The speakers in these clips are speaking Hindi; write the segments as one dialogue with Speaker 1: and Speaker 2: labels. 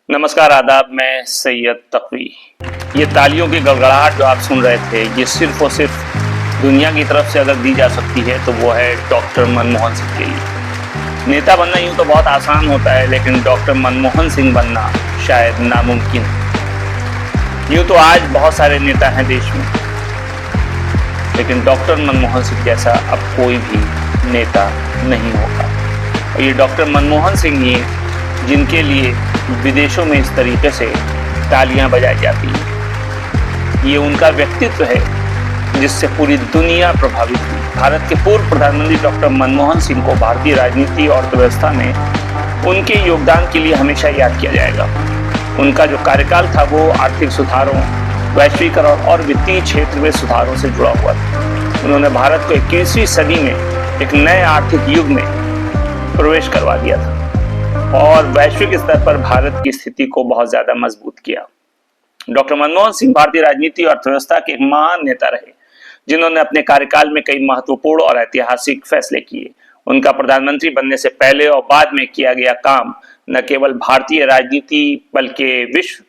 Speaker 1: नमस्कार आदाब, मैं सैयद तकवी। ये तालियों की गड़गड़ाहट जो आप सुन रहे थे, ये सिर्फ और सिर्फ दुनिया की तरफ से अगर दी जा सकती है तो वो है डॉक्टर मनमोहन सिंह के लिए। नेता बनना यूं तो बहुत आसान होता है, लेकिन डॉक्टर मनमोहन सिंह बनना शायद नामुमकिन है। यूं तो आज बहुत सारे नेता हैं देश में, लेकिन डॉक्टर मनमोहन सिंह जैसा अब कोई भी नेता नहीं होगा। और ये डॉक्टर मनमोहन सिंह ही जिनके लिए विदेशों में इस तरीके से तालियां बजाई जाती हैं। ये उनका व्यक्तित्व है जिससे पूरी दुनिया प्रभावित हुई। भारत के पूर्व प्रधानमंत्री डॉक्टर मनमोहन सिंह को भारतीय राजनीति और अर्थव्यवस्था में उनके योगदान के लिए हमेशा याद किया जाएगा। उनका जो कार्यकाल था वो आर्थिक सुधारों, वैश्वीकरण और वित्तीय क्षेत्र में सुधारों से जुड़ा हुआ था। उन्होंने भारत को 21वीं सदी में एक नए आर्थिक युग में प्रवेश करवा दिया था और वैश्विक स्तर पर भारत की स्थिति को बहुत ज्यादा मजबूत किया। डॉक्टर मनमोहन सिंह भारतीय राजनीति और अर्थव्यवस्था के एक महान नेता रहे, जिन्होंने अपने कार्यकाल में कई महत्वपूर्ण और ऐतिहासिक फैसले किए। उनका प्रधानमंत्री बनने से पहले और बाद में किया गया काम न केवल भारतीय राजनीति बल्कि विश्व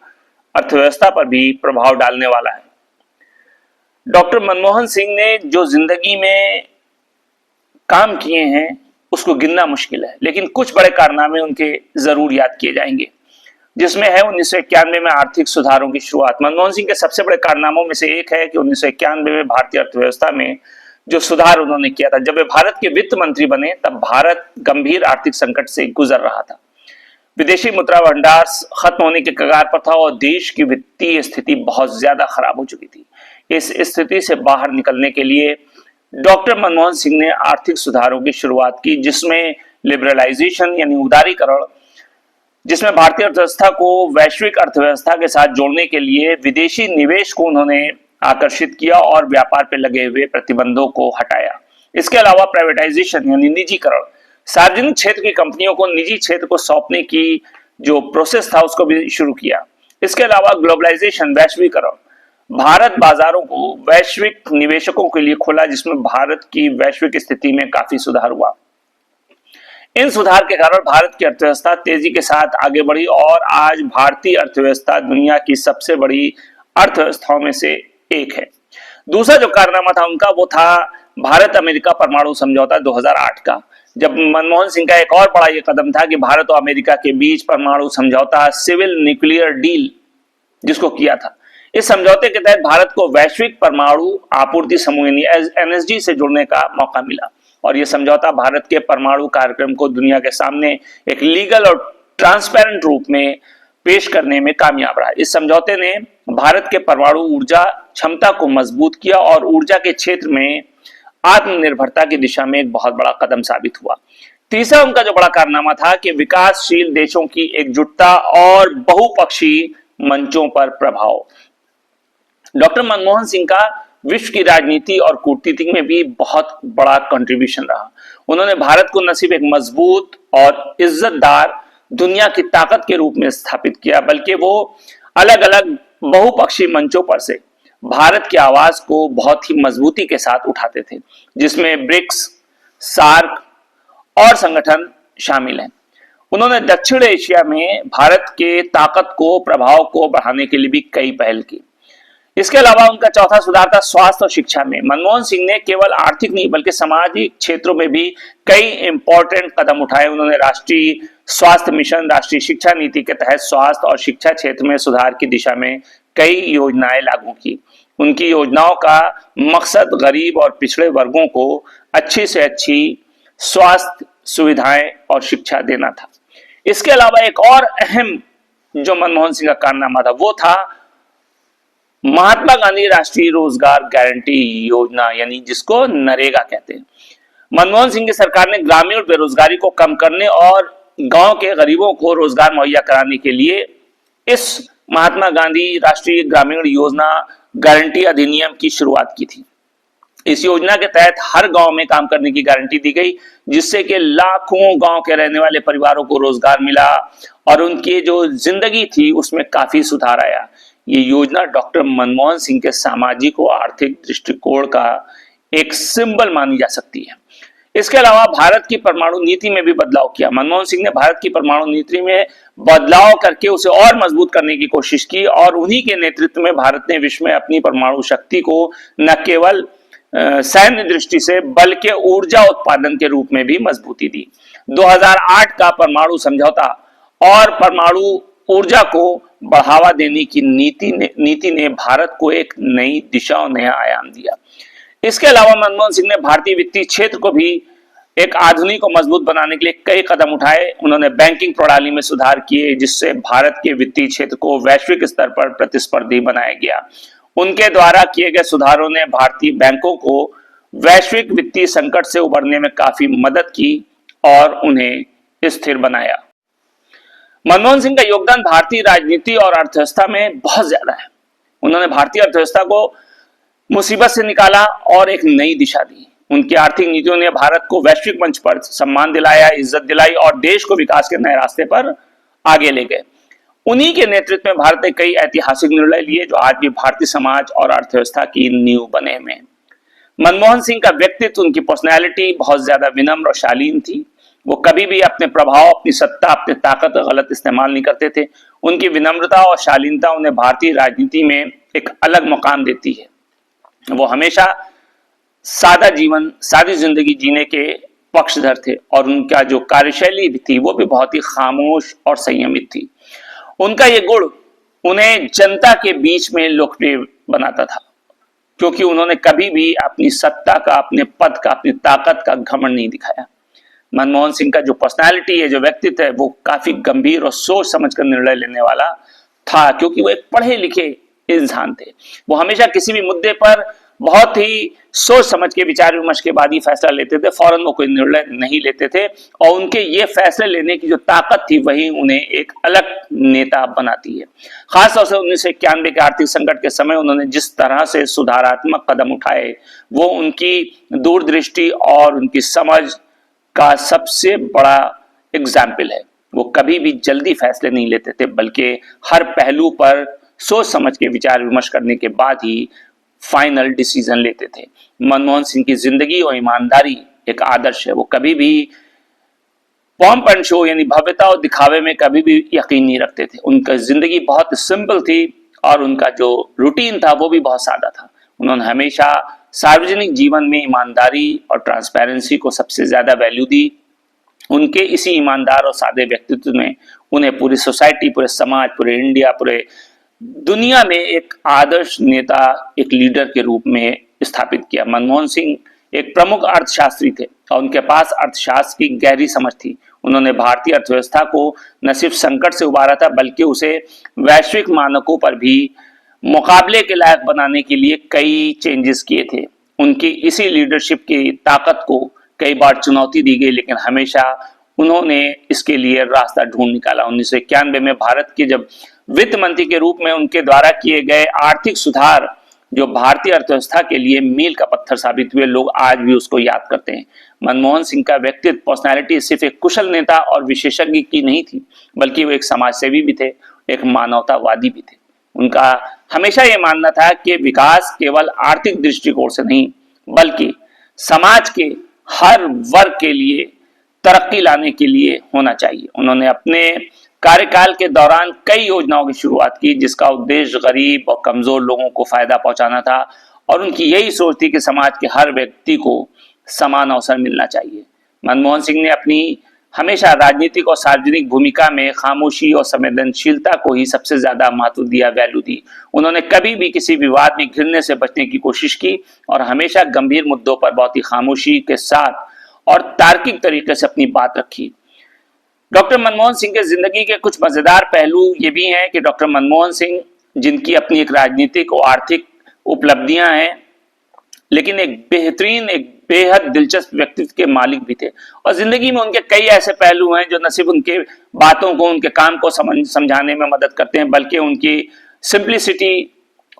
Speaker 1: अर्थव्यवस्था पर भी प्रभाव डालने वाला है। डॉक्टर मनमोहन सिंह ने जो जिंदगी में काम किए हैं उसको गिनना मुश्किल है, लेकिन कुछ बड़े कारनामे उनके जरूर याद किए जाएंगे, जिसमें है 1991 में आर्थिक सुधारों की शुरुआत। मनमोहन सिंह के सबसे बड़े कारनामों में से एक है कि 1991 में भारतीय अर्थव्यवस्था में जो सुधार उन्होंने किया था। जब वे भारत के वित्त मंत्री बने तब भारत गंभीर आर्थिक संकट से गुजर रहा था। विदेशी मुद्रा भंडार खत्म होने के कगार पर था और देश की वित्तीय स्थिति बहुत ज्यादा खराब हो चुकी थी। इस स्थिति से बाहर निकलने के लिए डॉक्टर मनमोहन सिंह ने आर्थिक सुधारों की शुरुआत की, जिसमें लिबरलाइजेशन यानी उदारीकरण, जिसमें भारतीय अर्थव्यवस्था को वैश्विक अर्थव्यवस्था के साथ जोड़ने के लिए विदेशी निवेश को उन्होंने आकर्षित किया और व्यापार पर लगे हुए प्रतिबंधों को हटाया। इसके अलावा प्राइवेटाइजेशन यानी निजीकरण, सार्वजनिक क्षेत्र की कंपनियों को निजी क्षेत्र को सौंपने की जो प्रोसेस था उसको भी शुरू किया। इसके अलावा ग्लोबलाइजेशन, वैश्वीकरण, भारत बाजारों को वैश्विक निवेशकों के लिए खोला, जिसमें भारत की वैश्विक स्थिति में काफी सुधार हुआ। इन सुधार के कारण भारत की अर्थव्यवस्था तेजी के साथ आगे बढ़ी और आज भारतीय अर्थव्यवस्था दुनिया की सबसे बड़ी अर्थव्यवस्थाओं में से एक है। दूसरा जो कारनामा था उनका वो था भारत अमेरिका परमाणु समझौता 2008 का, जब मनमोहन सिंह का एक और बड़ा ये कदम था कि भारत और अमेरिका के बीच परमाणु समझौता, सिविल न्यूक्लियर डील जिसको किया था। इस समझौते के तहत भारत को वैश्विक परमाणु आपूर्ति समूह NSG से जुड़ने का मौका मिला और यह समझौता भारत के परमाणु कार्यक्रम को दुनिया के सामने एक लीगल और ट्रांसपेरेंट रूप में पेश करने में कामयाब रहा। इस समझौते ने भारत के परमाणु ऊर्जा क्षमता को मजबूत किया और ऊर्जा के क्षेत्र में आत्मनिर्भरता की दिशा में एक बहुत बड़ा कदम साबित हुआ। तीसरा उनका जो बड़ा कारनामा था कि विकासशील देशों की एकजुटता और बहुपक्षीय मंचों पर प्रभाव। डॉक्टर मनमोहन सिंह का विश्व की राजनीति और कूटनीति में भी बहुत बड़ा कंट्रीब्यूशन रहा। उन्होंने भारत को न सिर्फ एक मजबूत और इज्जतदार दुनिया की ताकत के रूप में स्थापित किया, बल्कि वो अलग अलग बहुपक्षीय मंचों पर से भारत की आवाज को बहुत ही मजबूती के साथ उठाते थे, जिसमें ब्रिक्स, सार्क और संगठन शामिल हैं। उन्होंने दक्षिण एशिया में भारत के ताकत को, प्रभाव को बढ़ाने के लिए भी कई पहल की। इसके अलावा उनका चौथा सुधार था स्वास्थ्य और शिक्षा में। मनमोहन सिंह ने केवल आर्थिक नहीं बल्कि सामाजिक क्षेत्रों में भी कई इंपॉर्टेंट कदम उठाए। उन्होंने राष्ट्रीय स्वास्थ्य मिशन, राष्ट्रीय शिक्षा नीति के तहत स्वास्थ्य और शिक्षा क्षेत्र में सुधार की दिशा में कई योजनाएं लागू की। उनकी योजनाओं का मकसद गरीब और पिछड़े वर्गों को अच्छी से अच्छी स्वास्थ्य सुविधाएं और शिक्षा देना था। इसके अलावा एक और अहम जो मनमोहन सिंह का कारनामा था वो था महात्मा गांधी राष्ट्रीय रोजगार गारंटी योजना, यानी जिसको नरेगा कहते हैं। मनमोहन सिंह की सरकार ने ग्रामीण बेरोजगारी को कम करने और गांव के गरीबों को रोजगार मुहैया कराने के लिए इस महात्मा गांधी राष्ट्रीय ग्रामीण योजना गारंटी अधिनियम की शुरुआत की थी। इस योजना के तहत हर गांव में काम करने की गारंटी दी गई, जिससे कि लाखों गांव के रहने वाले परिवारों को रोजगार मिला और उनकी जो जिंदगी थी उसमें काफी सुधार आया। ये योजना डॉक्टर मनमोहन सिंह के सामाजिक और आर्थिक दृष्टिकोण का एक सिंबल मानी जा सकती है। इसके अलावा भारत की परमाणु नीति में भी बदलाव किया। मनमोहन सिंह ने भारत की परमाणु नीति में बदलाव करके उसे और मजबूत करने की कोशिश की और उन्हीं के नेतृत्व में भारत ने विश्व में अपनी परमाणु शक्ति को न केवल सैन्य दृष्टि से बल्कि ऊर्जा उत्पादन के रूप में भी मजबूती दी। 2008 का परमाणु समझौता और परमाणु ऊर्जा को बढ़ावा देने की नीति ने भारत को एक नई दिशा और नया आयाम दिया। इसके अलावा मनमोहन सिंह ने भारतीय वित्तीय क्षेत्र को भी एक आधुनिक और मजबूत बनाने के लिए कई कदम उठाए। उन्होंने बैंकिंग प्रणाली में सुधार किए जिससे भारत के वित्तीय क्षेत्र को वैश्विक स्तर पर प्रतिस्पर्धी बनाया गया। उनके द्वारा किए गए सुधारों ने भारतीय बैंकों को वैश्विक वित्तीय संकट से उबरने में काफी मदद की और उन्हें स्थिर बनाया। मनमोहन सिंह का योगदान भारतीय राजनीति और अर्थव्यवस्था में बहुत ज्यादा है। उन्होंने भारतीय अर्थव्यवस्था को मुसीबत से निकाला और एक नई दिशा दी। उनकी आर्थिक नीतियों ने भारत को वैश्विक मंच पर सम्मान दिलाया, इज्जत दिलाई और देश को विकास के नए रास्ते पर आगे ले गए। उन्हीं के नेतृत्व में भारत ने कई ऐतिहासिक निर्णय लिए जो आज भी भारतीय समाज और अर्थव्यवस्था की नींव बने हुए हैं। मनमोहन सिंह का व्यक्तित्व, उनकी पर्सनैलिटी बहुत ज्यादा विनम्र और शालीन थी। वो कभी भी अपने प्रभाव, अपनी सत्ता, अपनी ताकत का गलत इस्तेमाल नहीं करते थे। उनकी विनम्रता और शालीनता उन्हें भारतीय राजनीति में एक अलग मुकाम देती है। वो हमेशा सादा जीवन, सादी जिंदगी जीने के पक्षधर थे और उनका जो कार्यशैली भी थी वो भी बहुत ही खामोश और संयमित थी। उनका ये गुण उन्हें जनता के बीच में लोकप्रिय बनाता था क्योंकि उन्होंने कभी भी अपनी सत्ता का, अपने पद का, अपनी ताकत का घमंड नहीं दिखाया। मनमोहन सिंह का जो पर्सनालिटी है, जो व्यक्तित्व है, वो काफी गंभीर और सोच समझकर निर्णय लेने वाला था क्योंकि वो एक पढ़े लिखे इंसान थे। वो हमेशा किसी भी मुद्दे पर बहुत ही सोच समझ के, विचार विमर्श के बाद ही फैसला लेते थे। फौरन वो कोई निर्णय नहीं लेते थे और उनके ये फैसले लेने की जो ताकत थी वही उन्हें एक अलग नेता बनाती है। खासतौर से 1991 के आर्थिक संकट के समय उन्होंने जिस तरह से सुधारात्मक कदम उठाए वो उनकी दूरदृष्टि और उनकी समझ का सबसे बड़ा एग्जाम्पल है। वो कभी भी जल्दी फैसले नहीं लेते थे बल्कि हर पहलू पर सोच समझ के, विचार विमर्श करने के बाद ही फाइनल डिसीजन लेते थे। मनमोहन सिंह की जिंदगी और ईमानदारी एक आदर्श है। वो कभी भी पॉम्प एंड शो यानी भव्यता और दिखावे में कभी भी यकीन नहीं रखते थे। उनकी जिंदगी बहुत सिंपल थी और उनका जो रूटीन था वो भी बहुत सादा था। उन्होंने हमेशा सार्वजनिक जीवन में ईमानदारी और ट्रांसपेरेंसी को सबसे ज्यादा वैल्यू दी। उनके इसी ईमानदार और सादे व्यक्तित्व में उन्हें पूरी सोसाइटी, पूरे समाज, पूरे इंडिया, पूरे दुनिया में एक आदर्श नेता, एक लीडर के रूप में स्थापित किया। मनमोहन सिंह एक प्रमुख अर्थशास्त्री थे और उनके पास अर्थशास्त्र की गहरी समझ थी। उन्होंने भारतीय अर्थव्यवस्था को न सिर्फ संकट से उबारा था बल्कि उसे वैश्विक मानकों पर भी मुकाबले के लायक बनाने के लिए कई चेंजेस किए थे। उनकी इसी लीडरशिप की ताकत को कई बार चुनौती दी गई लेकिन हमेशा उन्होंने इसके लिए रास्ता ढूंढ निकाला। 1991 में भारत के जब वित्त मंत्री के रूप में उनके द्वारा किए गए आर्थिक सुधार जो भारतीय अर्थव्यवस्था के लिए मील का पत्थर साबित हुए, लोग आज भी उसको याद करते हैं। मनमोहन सिंह का व्यक्तित्व, पर्सनालिटी सिर्फ एक कुशल नेता और विशेषज्ञ की नहीं थी बल्कि वो एक समाजसेवी भी थे, एक मानवतावादी भी थे। उनका हमेशा ये मानना था कि विकास केवल आर्थिक दृष्टिकोण से नहीं बल्कि समाज के हर वर्ग के लिए तरक्की लाने के लिए होना चाहिए। उन्होंने अपने कार्यकाल के दौरान कई योजनाओं की शुरुआत की जिसका उद्देश्य गरीब और कमजोर लोगों को फायदा पहुंचाना था और उनकी यही सोच थी कि समाज के हर व्यक्ति को समान अवसर मिलना चाहिए। मनमोहन सिंह ने अपनी हमेशा राजनीतिक और सार्वजनिक भूमिका में खामोशी और संवेदनशीलता को ही सबसे ज्यादा महत्व दिया, वैल्यू दी। उन्होंने कभी भी किसी विवाद में घिरने से बचने की कोशिश की और हमेशा गंभीर मुद्दों पर बहुत ही खामोशी के साथ और तार्किक तरीके से अपनी बात रखी। डॉक्टर मनमोहन सिंह के जिंदगी के कुछ मजेदार पहलू ये भी हैं कि डॉक्टर मनमोहन सिंह जिनकी अपनी एक राजनीतिक और आर्थिक उपलब्धियां हैं लेकिन एक बेहतरीन, एक बेहद दिलचस्प व्यक्तित्व के मालिक भी थे और जिंदगी में उनके कई ऐसे पहलू हैं जो न सिर्फ उनके बातों को, उनके काम को समझाने में मदद करते हैं बल्कि उनकी सिंप्लिसिटी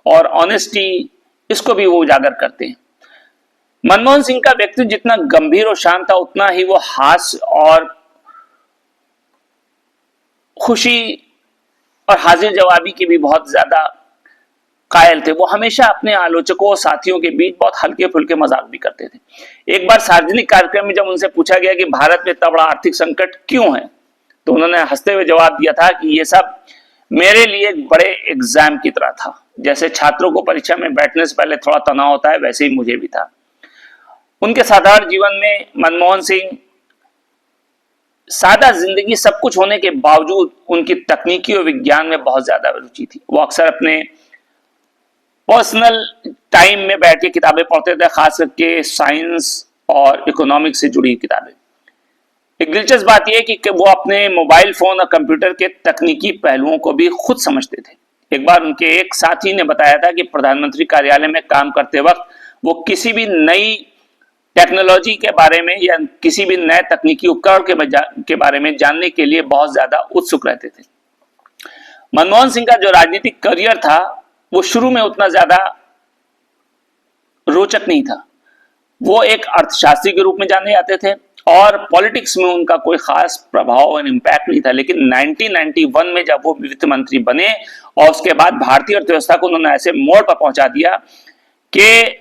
Speaker 1: और ऑनेस्टी इसको भी वो उजागर करते हैं। मनमोहन सिंह का व्यक्तित्व जितना गंभीर और शांत था उतना ही वो हास्य और खुशी और हाजिर जवाबी की भी बहुत ज्यादा कायल थे। वो हमेशा अपने आलोचकों और साथियों के बीच बहुत हल्के फुल्के मजाक भी करते थे। एक बार सार्वजनिक कार्यक्रम में जब उनसे पूछा गया कि भारत में इतना बड़ा आर्थिक संकट क्यों है, तो उन्होंने हंसते हुए जवाब दिया था कि ये सब मेरे लिए एक बड़े एग्जाम की तरह था। जैसे छात्रों को परीक्षा में बैठने से पहले थोड़ा तनाव होता है, वैसे ही मुझे भी था। उनके साधारण जीवन में मनमोहन सिंह सादा जिंदगी सब कुछ होने के बावजूद उनकी तकनीकी और विज्ञान में बहुत ज्यादा रुचि थी। वो अक्सर अपने पर्सनल टाइम में बैठ के किताबें पढ़ते थे, खास करके साइंस और इकोनॉमिक्स से जुड़ी किताबें। एक दिलचस्प बात यह है कि वो अपने मोबाइल फोन और कंप्यूटर के तकनीकी पहलुओं को भी खुद समझते थे। एक बार उनके एक साथी ने बताया था कि प्रधानमंत्री कार्यालय में काम करते वक्त वो किसी भी नई टेक्नोलॉजी के बारे में या किसी भी नए तकनीकी उपकरण के बारे में जानने के लिए बहुत ज्यादा उत्सुक रहते थे। मनमोहन सिंह का जो राजनीतिक करियर था वो शुरू में उतना ज्यादा रोचक नहीं था। वो एक अर्थशास्त्री के रूप में जाने जाते थे और पॉलिटिक्स में उनका कोई खास प्रभाव और इम्पैक्ट नहीं था। लेकिन 1991 में जब वो वित्त मंत्री बने और उसके बाद भारतीय अर्थव्यवस्था को उन्होंने ऐसे मोड़ पर पहुंचा दिया कि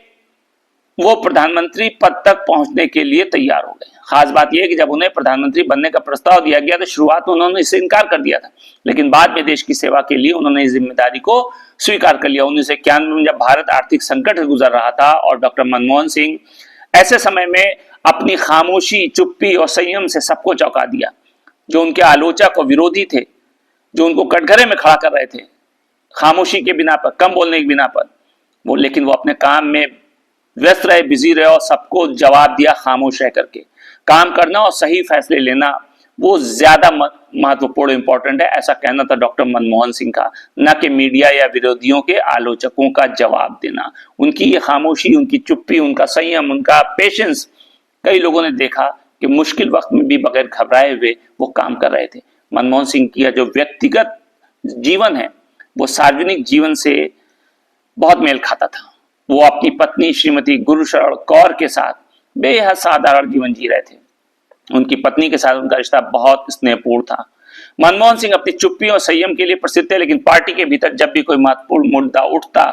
Speaker 1: वो प्रधानमंत्री पद तक पहुंचने के लिए तैयार हो गए। खास बात यह है कि जब उन्हें प्रधानमंत्री बनने का प्रस्ताव दिया गया तो शुरुआत में उन्होंने इससे इनकार कर दिया था, लेकिन बाद में देश की सेवा के लिए उन्होंने इस जिम्मेदारी को स्वीकार कर लिया। 1991 में जब भारत आर्थिक संकट से गुजर रहा था और डॉक्टर मनमोहन सिंह ऐसे समय में अपनी खामोशी, चुप्पी और संयम से सबको चौंका दिया। जो उनके आलोचक और विरोधी थे, जो उनको कटघरे में खड़ा कर रहे थे खामोशी के बिना पर, कम बोलने के बिना पर, लेकिन वो अपने काम में व्यस्त रहे, बिजी रहे और सबको जवाब दिया खामोश रह करके। काम करना और सही फैसले लेना वो ज्यादा महत्वपूर्ण इंपॉर्टेंट है, ऐसा कहना था डॉक्टर मनमोहन सिंह का, न कि मीडिया या विरोधियों के आलोचकों का जवाब देना। उनकी ये खामोशी, उनकी चुप्पी, उनका संयम, उनका पेशेंस, कई लोगों ने देखा कि मुश्किल वक्त में भी बगैर घबराए हुए वो काम कर रहे थे। मनमोहन सिंह की जो व्यक्तिगत जीवन है वो सार्वजनिक जीवन से बहुत मेल खाता था। वो अपनी पत्नी श्रीमती गुरुशरण कौर के साथ बेहद साधारण जीवन जी रहे थे। उनकी पत्नी के साथ उनका रिश्ता बहुत स्नेहपूर्ण था। मनमोहन सिंह अपनी चुप्पी और संयम के लिए प्रसिद्ध थे, लेकिन पार्टी के भीतर जब भी कोई महत्वपूर्ण मुद्दा उठता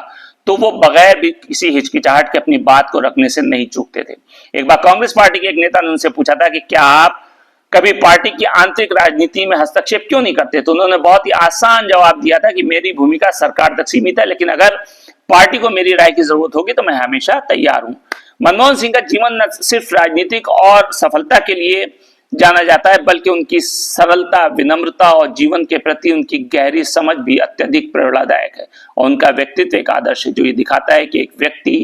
Speaker 1: तो वो बगैर भी किसी हिचकिचाहट के अपनी बात को रखने से नहीं चूकते थे। एक बार कांग्रेस पार्टी के एक नेता ने उनसे पूछा था कि क्या आप कभी पार्टी की आंतरिक राजनीति में हस्तक्षेप क्यों नहीं करते, तो उन्होंने बहुत ही आसान जवाब दिया था कि मेरी भूमिका सरकार तक सीमित है, लेकिन अगर पार्टी को मेरी राय की जरूरत होगी तो मैं हमेशा तैयार हूं। मनमोहन सिंह का जीवन न सिर्फ राजनीतिक और सफलता के लिए जाना जाता है, बल्कि उनकी सरलता, विनम्रता और जीवन के प्रति उनकी गहरी समझ भी अत्यधिक प्रेरणादायक है। और उनका व्यक्तित्व एक आदर्श है जो ये दिखाता है कि एक व्यक्ति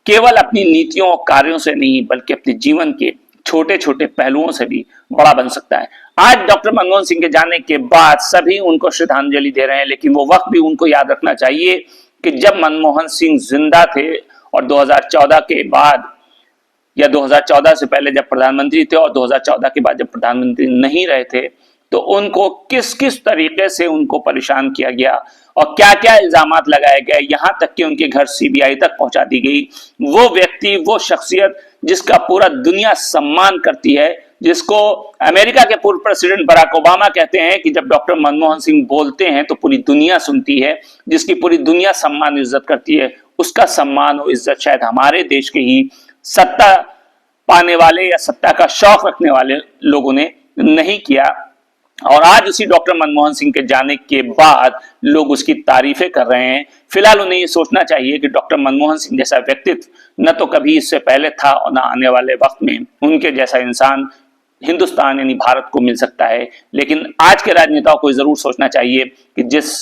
Speaker 1: केवल अपनी नीतियों और कार्यों से नहीं, बल्कि अपने जीवन के छोटे छोटे पहलुओं से भी बड़ा बन सकता है। आज डॉक्टर मनमोहन सिंह के जाने के बाद सभी उनको श्रद्धांजलि दे रहे हैं, लेकिन वो वक्त भी उनको याद रखना चाहिए कि जब मनमोहन सिंह जिंदा थे और 2014 के बाद या 2014 से पहले जब प्रधानमंत्री थे और 2014 के बाद जब प्रधानमंत्री नहीं रहे थे, तो उनको किस किस तरीके से उनको परेशान किया गया और क्या क्या इल्जामात लगाए गए, यहां तक कि उनके घर सीबीआई तक पहुंचा दी गई। वो व्यक्ति, वो शख्सियत जिसका पूरा दुनिया सम्मान करती है, जिसको अमेरिका के पूर्व प्रेसिडेंट बराक ओबामा कहते हैं कि जब डॉक्टर मनमोहन सिंह बोलते हैं तो पूरी दुनिया सुनती है, जिसकी पूरी दुनिया सम्मान इज्जत करती है, उसका सम्मान और इज्जत शायद हमारे देश के ही सत्ता पाने वाले या सत्ता का शौक रखने वाले लोगों ने नहीं किया। और आज उसी डॉक्टर मनमोहन सिंह के जाने के बाद लोग उसकी तारीफें कर रहे हैं। फिलहाल उन्हें ये सोचना चाहिए कि डॉक्टर मनमोहन सिंह जैसा व्यक्तित्व न तो कभी इससे पहले था और न आने वाले वक्त में उनके जैसा इंसान हिंदुस्तान यानी भारत को मिल सकता है। लेकिन आज के राजनेताओं को जरूर सोचना चाहिए कि जिस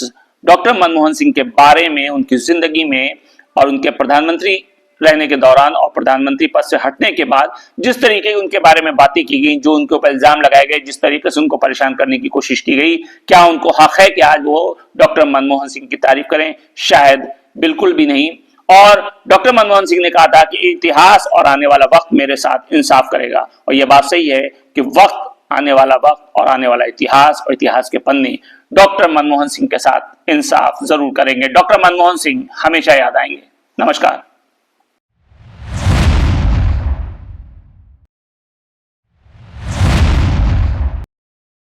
Speaker 1: डॉक्टर मनमोहन सिंह के बारे में, उनकी जिंदगी में और उनके प्रधानमंत्री रहने के दौरान और प्रधानमंत्री पद से हटने के बाद जिस तरीके की उनके बारे में बातें की गई, जो उनके ऊपर इल्जाम लगाए गए, जिस तरीके से उनको परेशान करने की कोशिश की गई, क्या उनको हक है कि आज वो डॉक्टर मनमोहन सिंह की तारीफ करें? शायद बिल्कुल भी नहीं। और डॉक्टर मनमोहन सिंह ने कहा था कि इतिहास और आने वाला वक्त मेरे साथ इंसाफ करेगा, और यह बात सही है कि वक्त, आने वाला वक्त और आने वाला इतिहास और इतिहास के पन्ने डॉक्टर मनमोहन सिंह के साथ इंसाफ जरूर करेंगे। डॉक्टर मनमोहन सिंह हमेशा याद आएंगे। नमस्कार।